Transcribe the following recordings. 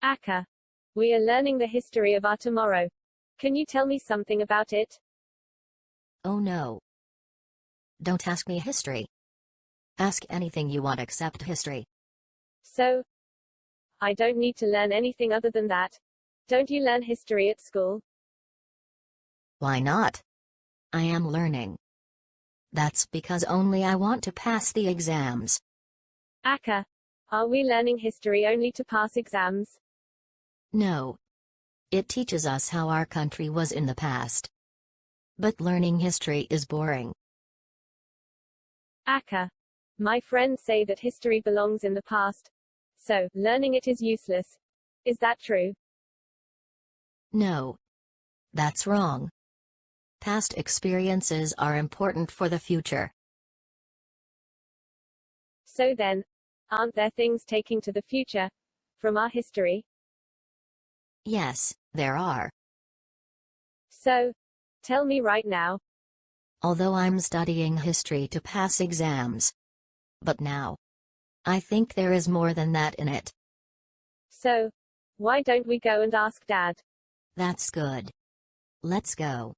Akka. We are learning the history of our tomorrow. Can you tell me something about it? Oh no. Don't ask me history. Ask anything you want except history. So, I don't need to learn anything other than that. Don't you learn history at school? Why not? I am learning. That's because only I want to pass the exams. Akka. Are we learning history only to pass exams? No. It teaches us how our country was in the past. But learning history is boring. Akka. My friends say that history belongs in the past. So, learning it is useless. Is that true? No. That's wrong. Past experiences are important for the future. So then, aren't there things taking to the future from our history? Yes, there are. So, tell me right now. Although I'm studying history to pass exams. But now, I think there is more than that in it. So, why don't we go and ask Dad? That's good. Let's go.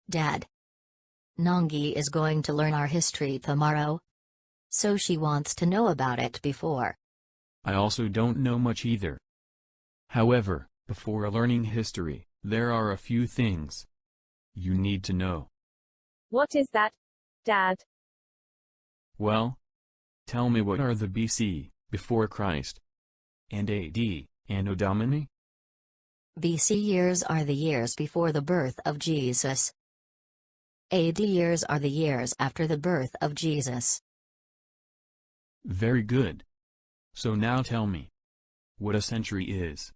Dad. Nongi is going to learn our history tomorrow. So she wants to know about it before. I also don't know much either. However, before learning history, there are a few things you need to know. What is that, Dad? Well, tell me, what are the BC, before Christ, and AD, Anno Domini? BC years are the years before the birth of Jesus. AD years are the years after the birth of Jesus. Very good. So now tell me what a century is.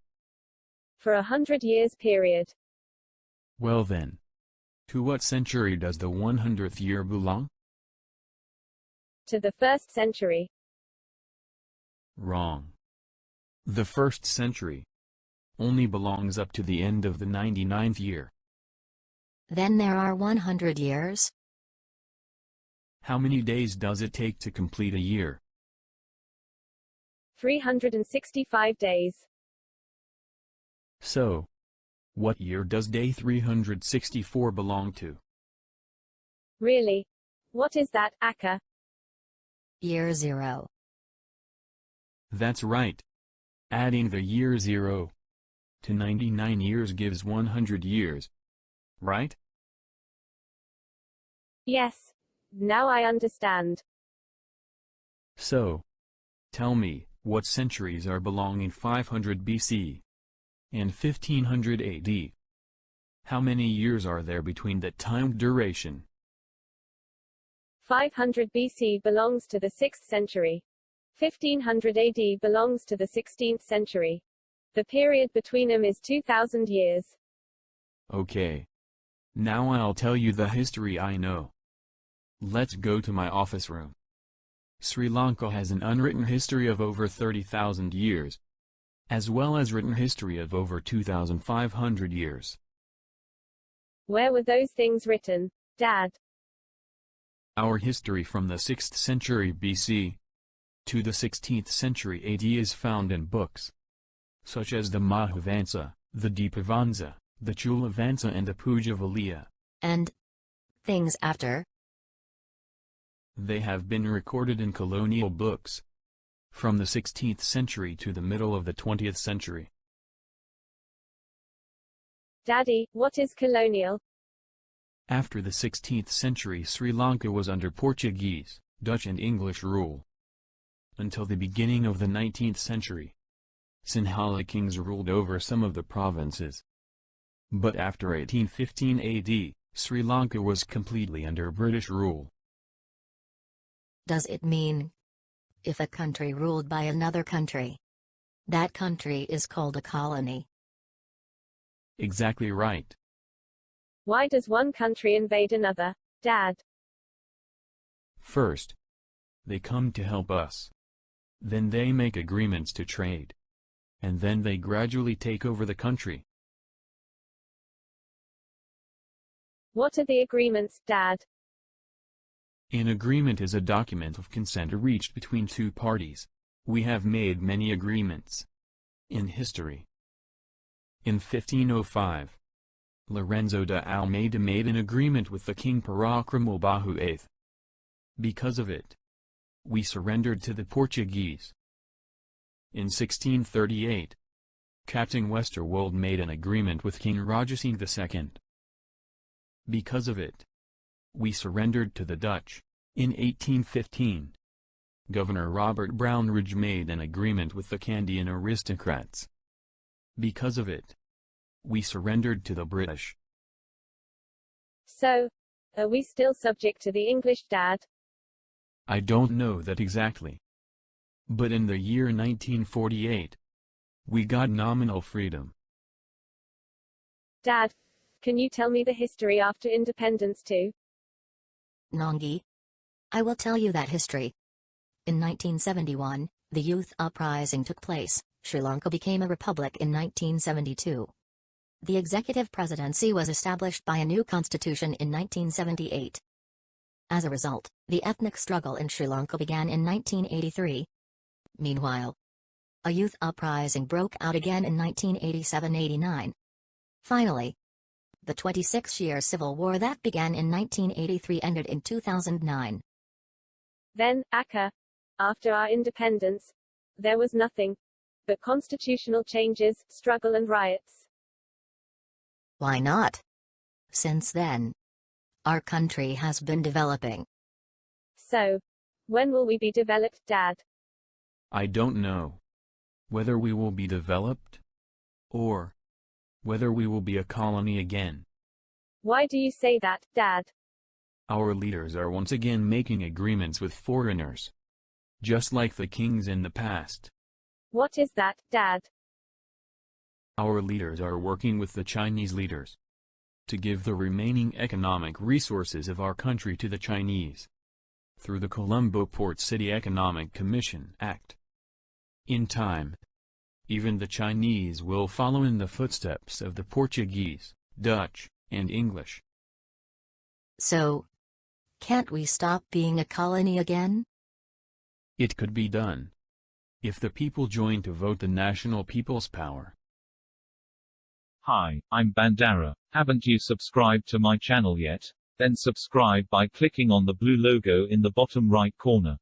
For 100 years period. Well then, to what century does the 100th year belong? To the 1st century. Wrong. The 1st century only belongs up to the end of the 99th year. Then there are 100 years? How many days does it take to complete a year? 365 days. So, what year does day 364 belong to? Really? What is that, Akka? Year 0. That's right. Adding the year 0 to 99 years gives 100 years. Right? Yes. Now I understand. So, tell me, what centuries are belong in 500 BC and 1500 AD? How many years are there between that time duration? 500 BC belongs to the 6th century. 1500 AD belongs to the 16th century. The period between them is 2000 years. Okay. Now I'll tell you the history I know. Let's go to my office room. Sri Lanka has an unwritten history of over 30,000 years, as well as written history of over 2,500 years. Where were those things written, Dad? Our history from the 6th century BC to the 16th century AD is found in books such as the Mahavansa, the Deepavansa, the Chulavansa and the Pujavalya. And things after? They have been recorded in colonial books from the 16th century to the middle of the 20th century. Daddy, what is colonial? After the 16th century, Sri Lanka was under Portuguese, Dutch and English rule. Until the beginning of the 19th century, Sinhala kings ruled over some of the provinces. But after 1815 AD, Sri Lanka was completely under British rule. Does it mean, if a country ruled by another country, that country is called a colony? Exactly right. Why does one country invade another, Dad? First, they come to help us. Then they make agreements to trade. And then they gradually take over the country. What are the agreements, Dad? An agreement is a document of consent reached between two parties. We have made many agreements. In history. In 1505, Lorenzo de Almeida made an agreement with the king Parakramo Bahu VIII. Because of it, we surrendered to the Portuguese. In 1638, Captain Westerwold made an agreement with King Rajasingh II. Because of it, we surrendered to the Dutch. In 1815, Governor Robert Brownridge made an agreement with the Candian aristocrats. Because of it, we surrendered to the British. So, are we still subject to the English, Dad? I don't know that exactly. But in the year 1948, we got nominal freedom. Dad, can you tell me the history after independence too? Nongi. I will tell you that history. In 1971, the youth uprising took place. Sri Lanka became a republic in 1972. The executive presidency was established by a new constitution in 1978. As a result, the ethnic struggle in Sri Lanka began in 1983. Meanwhile, a youth uprising broke out again in 1987-89. Finally, the 26-year civil war that began in 1983 ended in 2009. Then, Akka, after our independence, there was nothing but constitutional changes, struggle and riots. Why not? Since then, our country has been developing. So, when will we be developed, Dad? I don't know whether we will be developed, or whether we will be a colony again. Why do you say that, Dad? Our leaders are once again making agreements with foreigners, just like the kings in the past. What is that, Dad? Our leaders are working with the Chinese leaders to give the remaining economic resources of our country to the Chinese through the Colombo Port City Economic Commission Act. In time, even the Chinese will follow in the footsteps of the Portuguese, Dutch, and English. So, can't we stop being a colony again? It could be done if the people join to vote the National People's Power. Hi, I'm Bandara. Haven't you subscribed to my channel yet? Then subscribe by clicking on the blue logo in the bottom right corner.